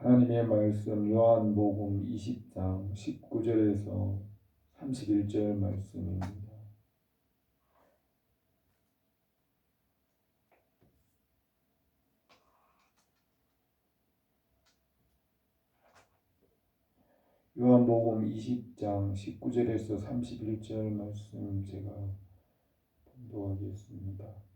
하나님의 말씀 요한복음 20장 19절에서 31절 말씀입니다. 요한복음 20장 19절에서 31절 말씀 제가 봉독하겠습니다.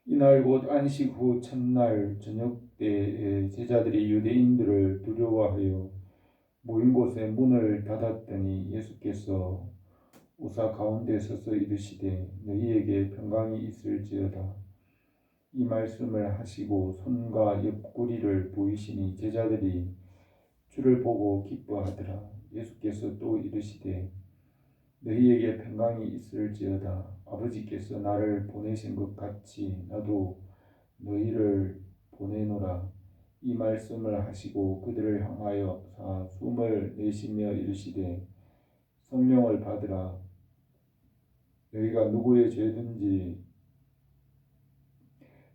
이날 곧 안식 후 첫날 저녁 때에 제자들이 유대인들을 두려워하여 모인 곳에 문을 닫았더니 예수께서 오사 가운데 서서 이르시되 너희에게 평강이 있을지어다. 이 말씀을 하시고 손과 옆구리를 보이시니 제자들이 주를 보고 기뻐하더라. 예수께서 또 이르시되 너희에게 평강이 있을지어다. 아버지께서 나를 보내신 것 같이 나도 너희를 보내노라. 이 말씀을 하시고 그들을 향하여 숨을 내쉬며 이르시되 성령을 받으라. 너희가 누구의 죄든지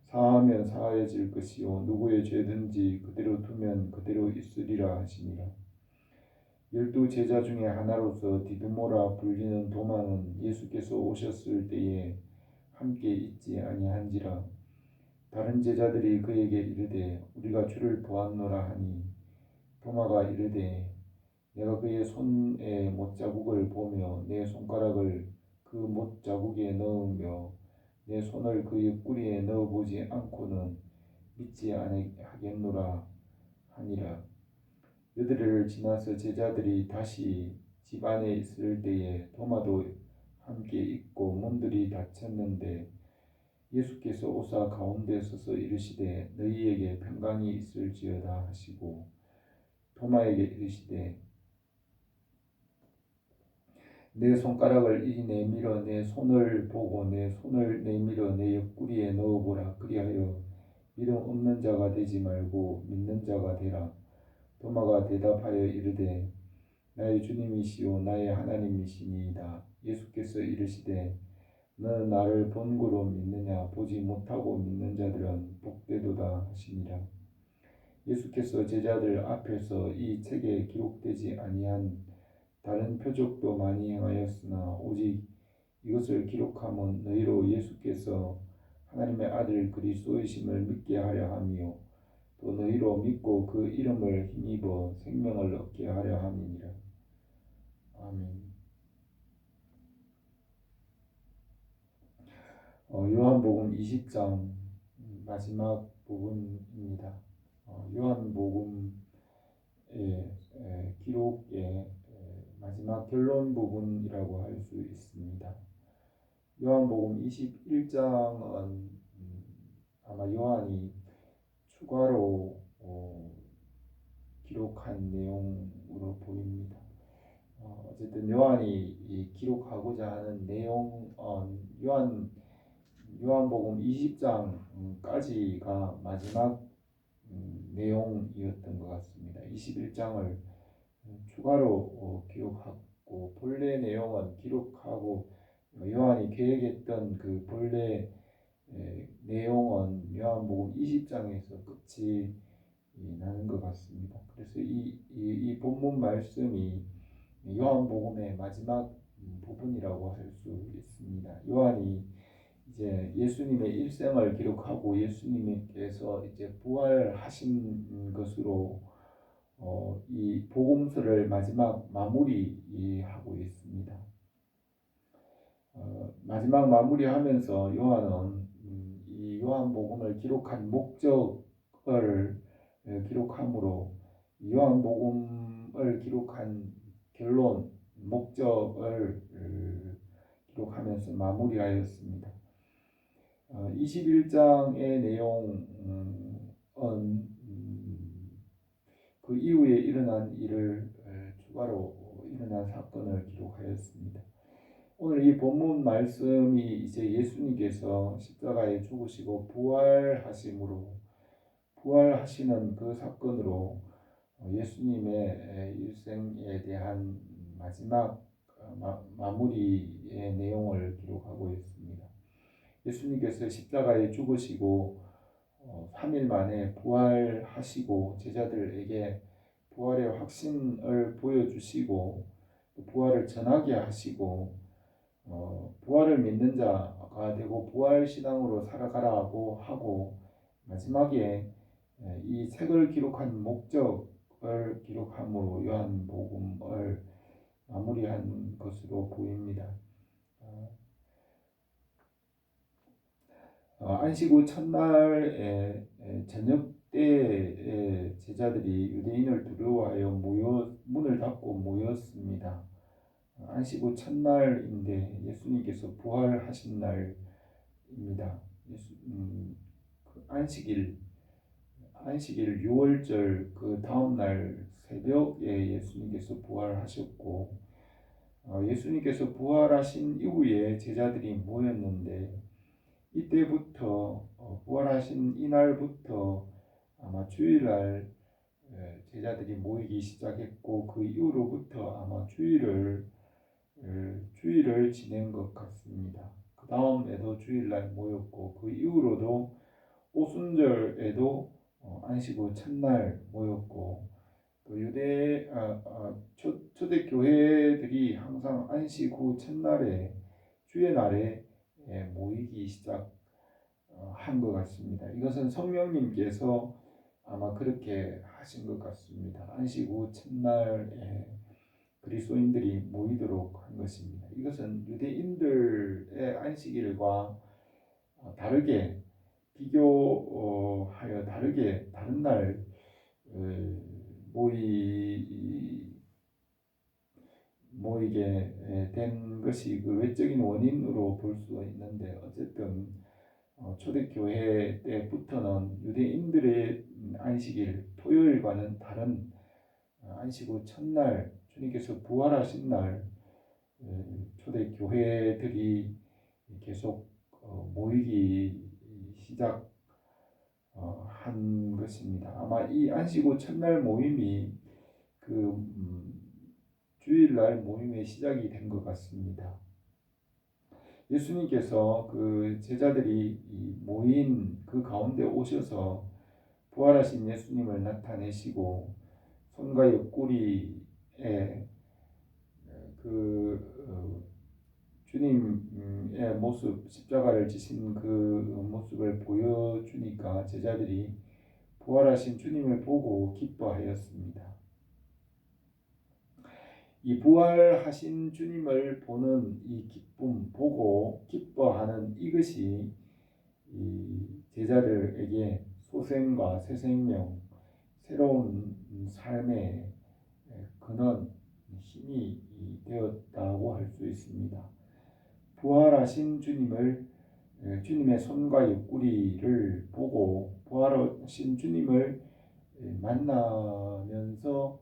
사하면 사하여질 것이요 누구의 죄든지 그대로 두면 그대로 있으리라 하시니라. 12 제자 중에 하나로서 디두모라 불리는 도마는 예수께서 오셨을 때에 함께 있지 아니한지라. 다른 제자들이 그에게 이르되 우리가 주를 보았노라 하니 도마가 이르되 내가 그의 손에 못자국을 보며 내 손가락을 그 못자국에 넣으며 내 손을 그 옆구리에 넣어보지 않고는 믿지 아니하겠노라 하니라. 여드레를 지나서 제자들이 다시 집 안에 있을 때에 도마도 함께 있고 문들이 닫혔는데 예수께서 오사 가운데 서서 이르시되 너희에게 평강이 있을지어다 하시고 도마에게 이르시되 내 손가락을 이리 내밀어 내 손을 보고 내 손을 내밀어 내 옆구리에 넣어보라. 그리하여 믿음 없는 자가 되지 말고 믿는 자가 되라. 도마가 대답하여 이르되 나의 주님이시오 나의 하나님이시니이다. 예수께서 이르시되 너는 나를 본고로 믿느냐 보지 못하고 믿는 자들은 복되도다 하시니라. 예수께서 제자들 앞에서 이 책에 기록되지 아니한 다른 표적도 많이 행하였으나 오직 이것을 기록함은 너희로 예수께서 하나님의 아들 그리스도이심을 믿게 하려 함이요 또 너희로 믿고 그 이름을 힘입어 생명을 얻게 하려 함이니라. 아멘. 요한복음 20장 마지막 부분입니다. 요한복음의 기록의 마지막 결론 부분이라고 할 수 있습니다. 요한복음 21장은 아마 요한이 추가로 기록한 내용으로 보입니다. 어쨌든 요한이 기록하고자 하는 내용은 요한복음 20장까지가 마지막 내용이었던 것 같습니다. 21장을 추가로 기록하고 본래 내용은 기록하고 요한이 계획했던 그 본래 내용은 요한복음 20장에서 끝이 나는 것 같습니다. 그래서 이 본문 말씀이 요한복음의 마지막 부분이라고 할 수 있습니다. 요한이 이제 예수님의 일생을 기록하고 예수님께서 이제 부활하신 것으로 이 복음서를 마지막 마무리하고 있습니다. 마지막 마무리하면서 요한은 이 요한복음을 기록한 목적을 기록함으로 요한복음을 기록한 결론 목적을 기록하면서 마무리하였습니다. 21장의 내용은 그 이후에 일어난 일을 추가로 일어난 사건을 기록하였습니다. 오늘 이 본문 말씀이 이제 예수님께서 십자가에 죽으시고 부활하시는 그 사건으로 예수님의 일생에 대한 마지막 마무리의 내용을 기록하고 있습니다. 예수님께서 십자가에 죽으시고 3일 만에 부활하시고 제자들에게 부활의 확신을 보여주시고 부활을 전하게 하시고 부활을 믿는 자가 되고 부활 신앙으로 살아가라고 하고 마지막에 이 책을 기록한 목적을 기록함으로 요한복음을 마무리한 것으로 보입니다. 안식 후 첫날에 저녁 때에 제자들이 유대인을 두려워하여 문을 닫고 모였습니다. 안식 후 첫날인데 예수님께서 부활하신 날입니다. 그 안식일 6월절 그 다음날 새벽에 예수님께서 부활하셨고 예수님께서 부활하신 이후에 제자들이 모였는데 이때부터 부활하신 이날부터 아마 주일날 제자들이 모이기 시작했고 그 이후로부터 아마 주일을 지낸 것 같습니다. 그 다음에도 주일날 모였고 그 이후로도 오순절에도 안식 후 첫날 모였고 또 초대 교회들이 항상 안식 후 첫날에 주의 날에 모이기 시작한 것 같습니다. 이것은 성령님께서 아마 그렇게 하신 것 같습니다. 안식 후 첫날에 그리스도인들이 모이도록 한 것입니다. 이것은 유대인들의 안식일과 다르게 비교하여 다른 날 모이게 된 것이 그 외적인 원인으로 볼 수 있는데 어쨌든 초대교회 때부터는 유대인들의 안식일 토요일과는 다른 안식 후 첫날 주님께서 부활하신 날 초대교회들이 계속 모이기 시작한 것입니다. 아마 이 안식 후 첫날 모임이 그 주일날 모임의 시작이 된 것 같습니다. 예수님께서 그 제자들이 모인 그 가운데 오셔서 부활하신 예수님을 나타내시고 손과 옆구리에 그 주님의 모습, 십자가를 지신 그 모습을 보여주니까 제자들이 부활하신 주님을 보고 기뻐하였습니다. 이 부활하신 주님을 보는 이 기쁨, 보고 기뻐하는 이것이 이 제자들에게 소생과 새 생명, 새로운 삶의 근원, 힘이 되었다고 할 수 있습니다. 부활하신 주님의 손과 옆구리를 보고 부활하신 주님을 만나면서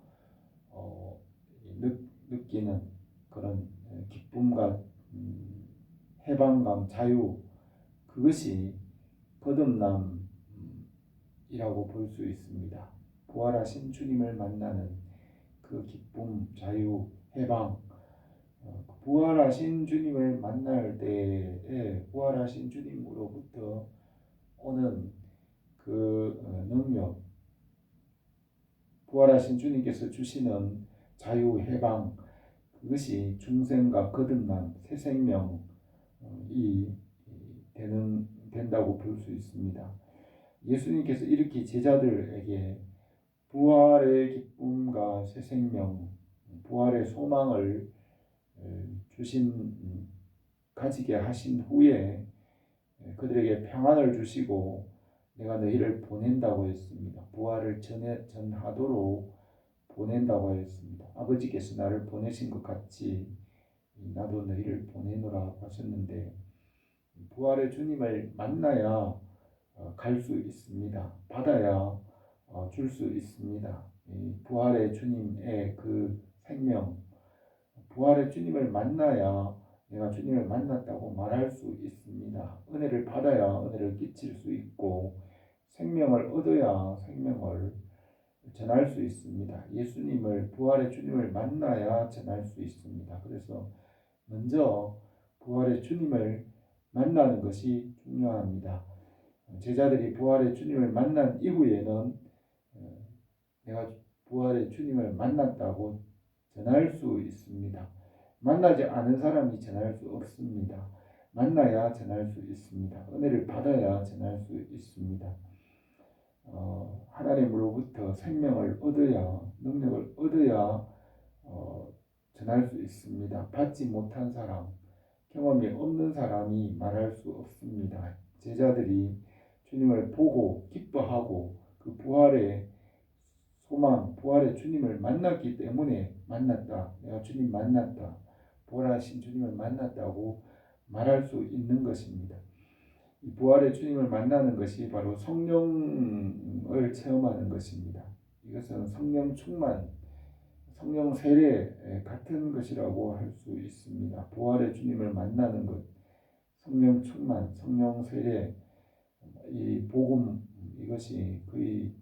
느끼는 그런 기쁨과 해방감, 자유, 그것이 거듭남이라고 볼 수 있습니다. 부활하신 주님을 만나는 그 기쁨, 자유, 해방, 부활하신 주님을 만날 때에 부활하신 주님으로부터 오는 그 능력, 부활하신 주님께서 주시는 자유, 해방, 그것이 중생과 거듭남, 새 생명이 된다고 볼 수 있습니다. 예수님께서 이렇게 제자들에게 부활의 기쁨과 새 생명, 부활의 소망을 가지게 하신 후에 그들에게 평안을 주시고 내가 너희를 보낸다고 했습니다. 부활을 전하도록 보낸다고 했습니다. 아버지께서 나를 보내신 것 같이 나도 너희를 보내노라 하셨는데 부활의 주님을 만나야 갈 수 있습니다. 받아야 줄 수 있습니다. 부활의 주님의 그 생명, 부활의 주님을 만나야 내가 주님을 만났다고 말할 수 있습니다. 은혜를 받아야 은혜를 끼칠 수 있고 생명을 얻어야 생명을 전할 수 있습니다. 예수님을 부활의 주님을 만나야 전할 수 있습니다. 그래서 먼저 부활의 주님을 만나는 것이 중요합니다. 제자들이 부활의 주님을 만난 이후에는 내가 부활의 주님을 만났다고 전할 수 있습니다. 만나지 않은 사람이 전할 수 없습니다. 만나야 전할 수 있습니다. 은혜를 받아야 전할 수 있습니다. 하나님으로부터 생명을 얻어야, 능력을 얻어야 전할 수 있습니다. 받지 못한 사람, 경험이 없는 사람이 말할 수 없습니다. 제자들이 주님을 보고 기뻐하고 그 부활의 소망, 부활의 주님을 만났기 때문에 만났다. 내가 주님 만났다. 부활하신 주님을 만났다고 말할 수 있는 것입니다. 이 부활의 주님을 만나는 것이 바로 성령을 체험하는 것입니다. 이것은 성령 충만, 성령 세례 같은 것이라고 할 수 있습니다. 부활의 주님을 만나는 것, 성령 충만, 성령 세례, 이 복음 이것이 거의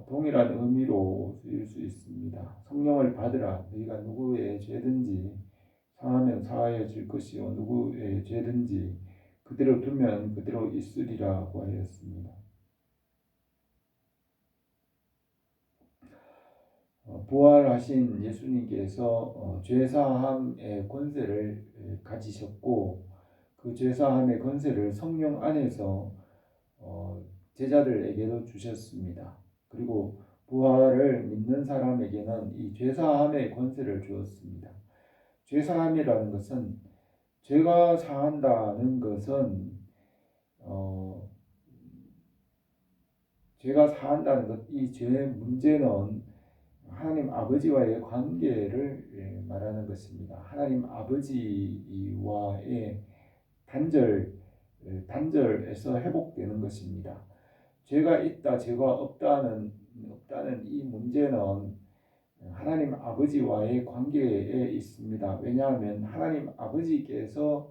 동일한 의미로 쓰일 수 있습니다. 성령을 받으라. 너희가 누구의 죄든지 사하면 사하여질 것이요 누구의 죄든지 그대로 두면 그대로 있으리라고 하였습니다. 부활하신 예수님께서 죄사함의 권세를 가지셨고 그 죄사함의 권세를 성령 안에서 제자들에게도 주셨습니다. 그리고 부활을 믿는 사람에게는 이 죄사함의 권세를 주었습니다. 죄사함이라는 것은 죄가 사한다는 것은 죄가 사한다는 것, 이 죄의 문제는 하나님 아버지와의 관계를 말하는 것입니다. 하나님 아버지와의 단절에서 회복되는 것입니다. 죄가 있다, 죄가 없다는 이 문제는 하나님 아버지와의 관계에 있습니다. 왜냐하면 하나님 아버지께서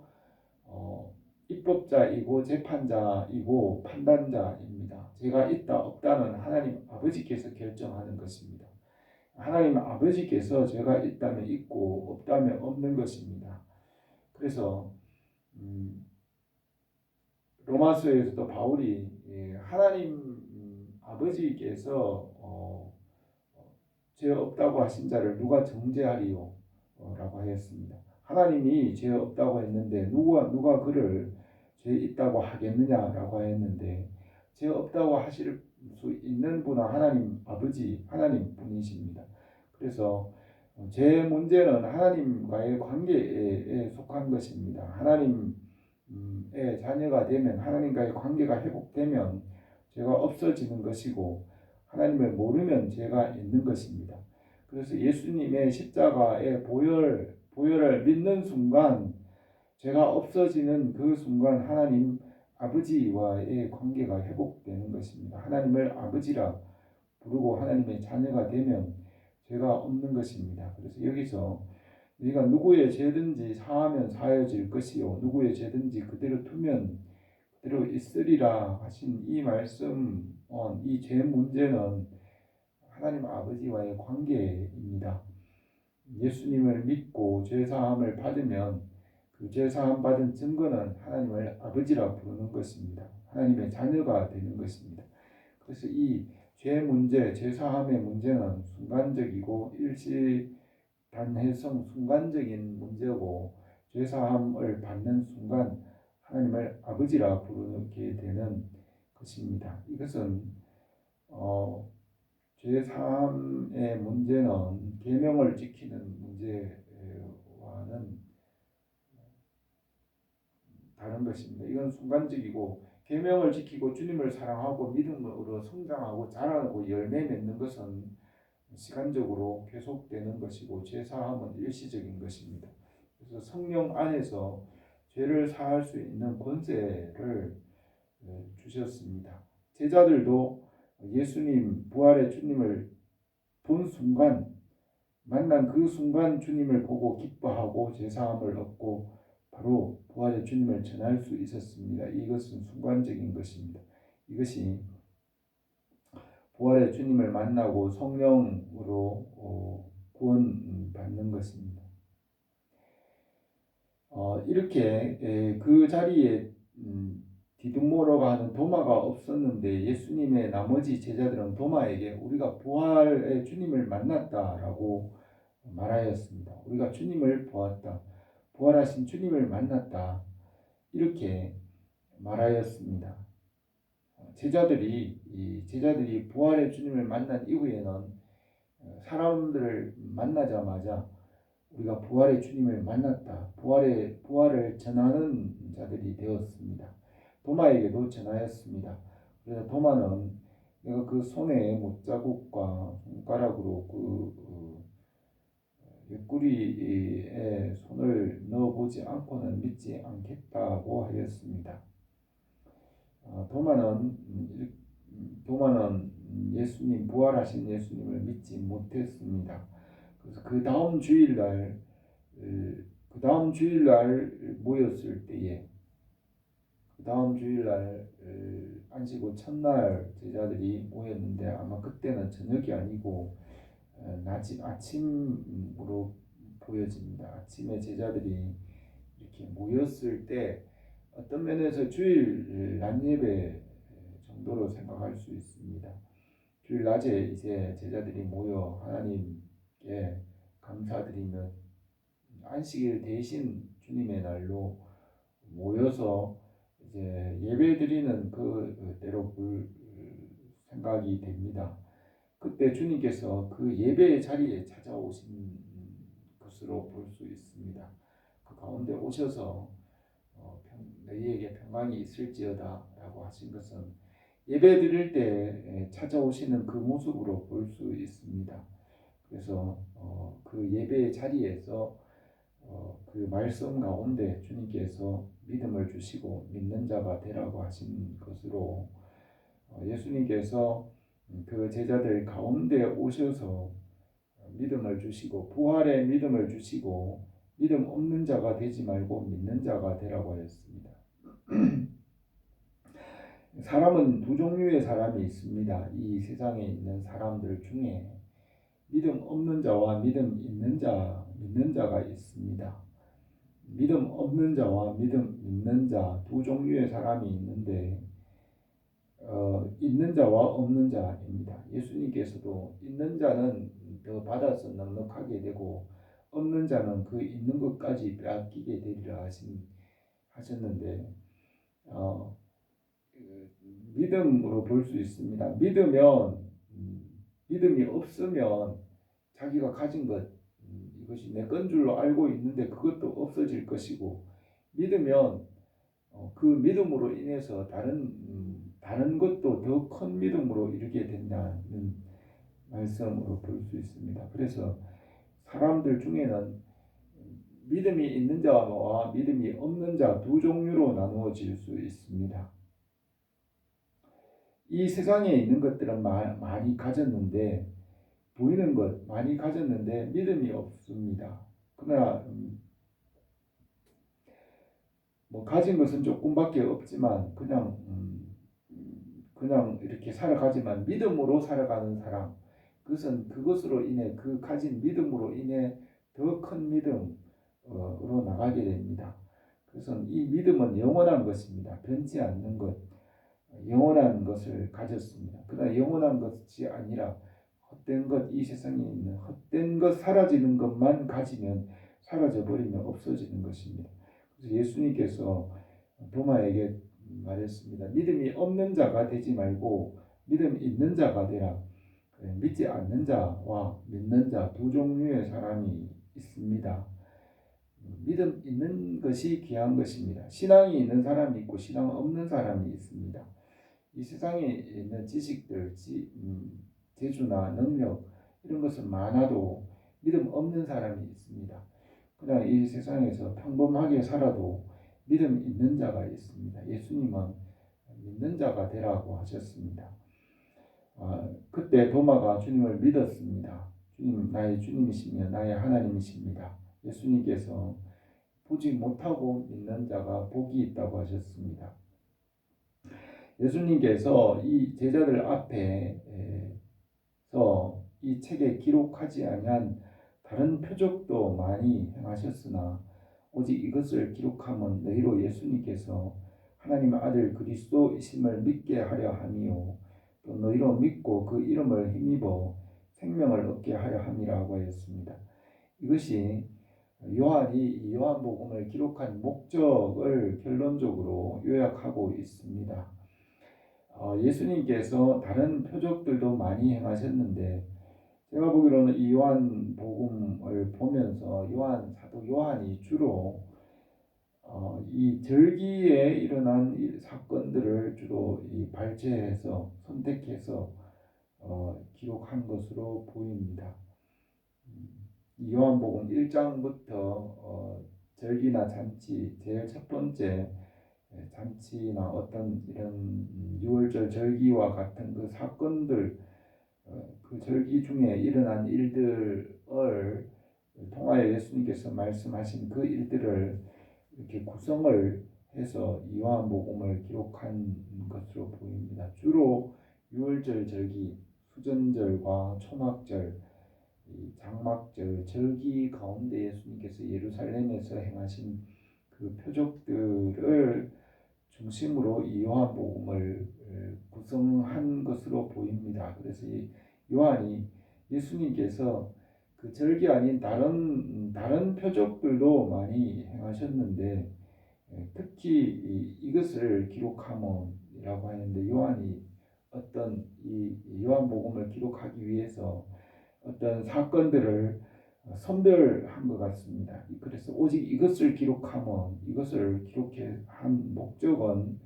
입법자이고 재판자이고 판단자입니다. 죄가 있다 없다는 하나님 아버지께서 결정하는 것입니다. 하나님 아버지께서 죄가 있다면 있고 없다면 없는 것입니다. 그래서 로마서에서도 바울이 하나님 아버지께서 죄 없다고 하신 자를 누가 정죄하리요? 라고 하였습니다. 하나님이 죄 없다고 했는데 누가 그를 죄 있다고 하겠느냐라고 하였는데 죄 없다고 하실 수 있는 분은 하나님 아버지 하나님 분이십니다. 그래서 죄 문제는 하나님과의 관계에 속한 것입니다. 하나님의 자녀가 되면 하나님과의 관계가 회복되면 죄가 없어지는 것이고 하나님을 모르면 죄가 있는 것입니다. 그래서 예수님의 십자가의 보혈을 믿는 순간 죄가 없어지는 그 순간 하나님 아버지와의 관계가 회복되는 것입니다. 하나님을 아버지라 부르고 하나님의 자녀가 되면 죄가 없는 것입니다. 그래서 여기서 우리가 누구의 죄든지 사하면 사하여질 것이요 누구의 죄든지 그대로 두면 그대로 있으리라 하신 이 말씀, 이 죄 문제는 하나님 아버지와의 관계입니다. 예수님을 믿고 죄사함을 받으면 그 죄사함 받은 증거는 하나님을 아버지라 부르는 것입니다. 하나님의 자녀가 되는 것입니다. 그래서 이 죄 문제, 죄사함의 문제는 순간적이고 일시단해성 순간적인 문제고 죄사함을 받는 순간 하나님을 아버지라 부르게 되는 것입니다. 이것은 죄사함의 문제는 계명을 지키는 문제와는 다른 것입니다. 이건 순간적이고 계명을 지키고 주님을 사랑하고 믿음으로 성장하고 자라고 열매 맺는 것은 시간적으로 계속되는 것이고 죄사함은 일시적인 것입니다. 그래서 성령 안에서 죄를 사할 수 있는 권세를 주셨습니다. 제자들도 예수님 부활의 주님을 본 순간 만난 그 순간 주님을 보고 기뻐하고 죄사함을 얻고 바로 부활의 주님을 전할 수 있었습니다. 이것은 순간적인 것입니다. 이것이 부활의 주님을 만나고 성령으로 구원받는 것입니다. 이렇게 그 자리에 디두모로가 하는 도마가 없었는데 예수님의 나머지 제자들은 도마에게 우리가 부활의 주님을 만났다라고 말하였습니다. 우리가 주님을 보았다. 부활하신 주님을 만났다. 이렇게 말하였습니다. 제자들이 부활의 주님을 만난 이후에는 사람들을 만나자마자 우리가 부활의 주님을 만났다. 부활을 전하는 자들이 되었습니다. 도마에게도 전하였습니다. 그래서 도마는 내가 그 손에 못자국과 손가락으로 옆구리에 손을 넣어보지 않고는 믿지 않겠다고 하였습니다. 도마는 부활하신 예수님을 믿지 못했습니다. 그래서 그 다음 주일날 모였을 때에 안식 후 첫날 제자들이 모였는데 아마 그때는 저녁이 아니고 아침으로 보여집니다. 아침에 제자들이 이렇게 모였을 때 어떤 면에서 주일 낮 예배 정도로 생각할 수 있습니다. 주일 낮에 이제 제자들이 모여 하나님께 감사드리며 안식일 대신 주님의 날로 모여서 이제 예배드리는 그 때로 생각이 됩니다. 그때 주님께서 그 예배의 자리에 찾아오신 것으로 볼 수 있습니다. 그 가운데 오셔서 너희에게 평강이 있을지어다 라고 하신 것은 예배 드릴 때 찾아오시는 그 모습으로 볼 수 있습니다. 그래서 그 예배의 자리에서 그 말씀 가운데 주님께서 믿음을 주시고 믿는 자가 되라고 하신 것으로 예수님께서 그 제자들 가운데 오셔서 믿음을 주시고 부활의 믿음을 주시고 믿음 없는 자가 되지 말고 믿는 자가 되라고 하였습니다. 사람은 두 종류의 사람이 있습니다. 이 세상에 있는 사람들 중에 믿음 없는 자와 믿음 있는 믿는 자가 있습니다. 믿음 없는 자와 믿음 있는 자 두 종류의 사람이 있는데 있는 자와 없는 자입니다. 예수님께서도 있는 자는 더 받아서 넉넉하게 되고 없는 자는 그 있는 것까지 빼앗기게 되리라 하셨는데 믿음으로 볼 수 있습니다. 믿음이 없으면 자기가 가진 것 이것이 내 건 줄로 알고 있는데 그것도 없어질 것이고 믿으면 그 믿음으로 인해서 다른 것도 더 큰 믿음으로 이르게 된다는 말씀으로 볼 수 있습니다. 그래서 사람들 중에는 믿음이 있는 자와 믿음이 없는 자 두 종류로 나누어질 수 있습니다. 이 세상에 있는 것들은 많이 가졌는데 보이는 것 많이 가졌는데 믿음이 없습니다. 그러나 가진 것은 조금밖에 없지만 그냥 이렇게 살아가지만 믿음으로 살아가는 사람 그것으로 인해 그 가진 믿음으로 인해 더 큰 믿음으로 나가게 됩니다. 그래서 이 믿음은 영원한 것입니다. 변치 않는 것, 영원한 것을 가졌습니다. 그러나 영원한 것이 아니라 헛된 것, 이 세상에 있는 헛된 것, 사라지는 것만 가지면 사라져버리면 없어지는 것입니다. 그래서 예수님께서 도마에게 말했습니다. 믿음이 없는 자가 되지 말고 믿음 있는 자가 되라. 믿지 않는 자와 믿는 자 두 종류의 사람이 있습니다. 믿음 있는 것이 귀한 것입니다. 신앙이 있는 사람이 있고 신앙 없는 사람이 있습니다. 이 세상에 있는 지식들, 재주나 능력 이런 것은 많아도 믿음 없는 사람이 있습니다. 그냥 이 세상에서 평범하게 살아도 믿음 있는 자가 있습니다. 예수님은 믿는 자가 되라고 하셨습니다. 그때 도마가 주님을 믿었습니다. 주님 나의 주님이시며 나의 하나님이십니다. 예수님께서 보지 못하고 믿는 자가 복이 있다고 하셨습니다. 예수님께서 이 제자들 앞에서 이 책에 기록하지 아니한 다른 표적도 많이 행하셨으나 오직 이것을 기록함은 너희로 예수님께서 하나님의 아들 그리스도이심을 믿게 하려 함이요 또 너희로 믿고 그 이름을 힘입어 생명을 얻게 하려 함이라고 하였습니다. 이것이 요한이 이 요한복음을 기록한 목적을 결론적으로 요약하고 있습니다. 예수님께서 다른 표적들도 많이 행하셨는데 제가 보기로는 이 요한복음을 보면서 사도 요한이 주로 이 절기에 일어난 이 사건들을 주로 발췌해서 선택해서 기록한 것으로 보입니다. 이 요한복음 1장부터 절기나 잔치, 제일 첫 번째 잔치나 어떤 이런 유월절 절기와 같은 그 사건들, 그 절기 중에 일어난 일들을 통하여 예수님께서 말씀하신 그 일들을 이렇게 구성을 해서 이 요한복음을 기록한 것으로 보입니다. 주로 유월절 절기, 수전절과 초막절, 장막절, 절기 가운데 예수님께서 예루살렘에서 행하신 그 표적들을 중심으로 이 요한복음을 구성한 것으로 보입니다. 그래서 이 요한이 예수님께서 그 절기 아닌 다른 표적들도 많이 행하셨는데 특히 이것을 기록함이라고 하는데 요한이 어떤 이 요한복음을 기록하기 위해서 어떤 사건들을 선별한 것 같습니다. 그래서 오직 이것을 기록함은 이것을 기록해 한 목적은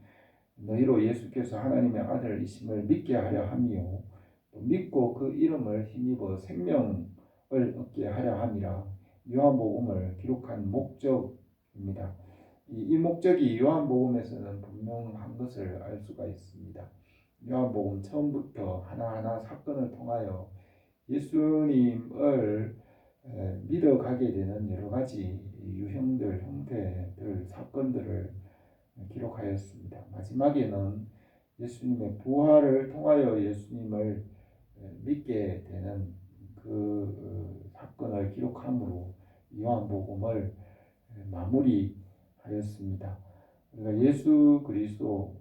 너희로 예수께서 하나님의 아들이심을 믿게 하려 함이요 또 믿고 그 이름을 힘입어 생명을 얻게 하려 함이라 요한복음을 기록한 목적입니다. 이 목적이 요한복음에서는 분명한 것을 알 수가 있습니다. 요한복음 처음부터 하나하나 사건을 통하여 예수님을 믿어가게 되는 여러 가지 유형들, 형태들, 사건들을 기록하였습니다. 마지막에는 예수님의 부활을 통하여 예수님을 믿게 되는 그 사건을 기록함으로 요한복음을 마무리하였습니다. 우리가 예수 그리스도의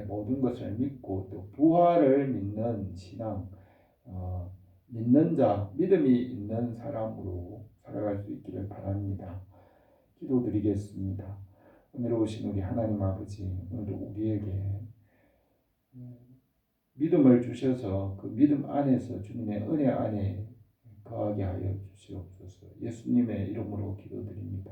모든 것을 믿고 또 부활을 믿는 신앙, 믿는 자, 믿음이 있는 사람으로 살아갈 수 있기를 바랍니다. 기도드리겠습니다. 오늘 오신 우리 하나님 아버지, 오늘도 우리에게 믿음을 주셔서 그 믿음 안에서 주님의 은혜 안에 거하게 하여 주시옵소서. 예수님의 이름으로 기도드립니다.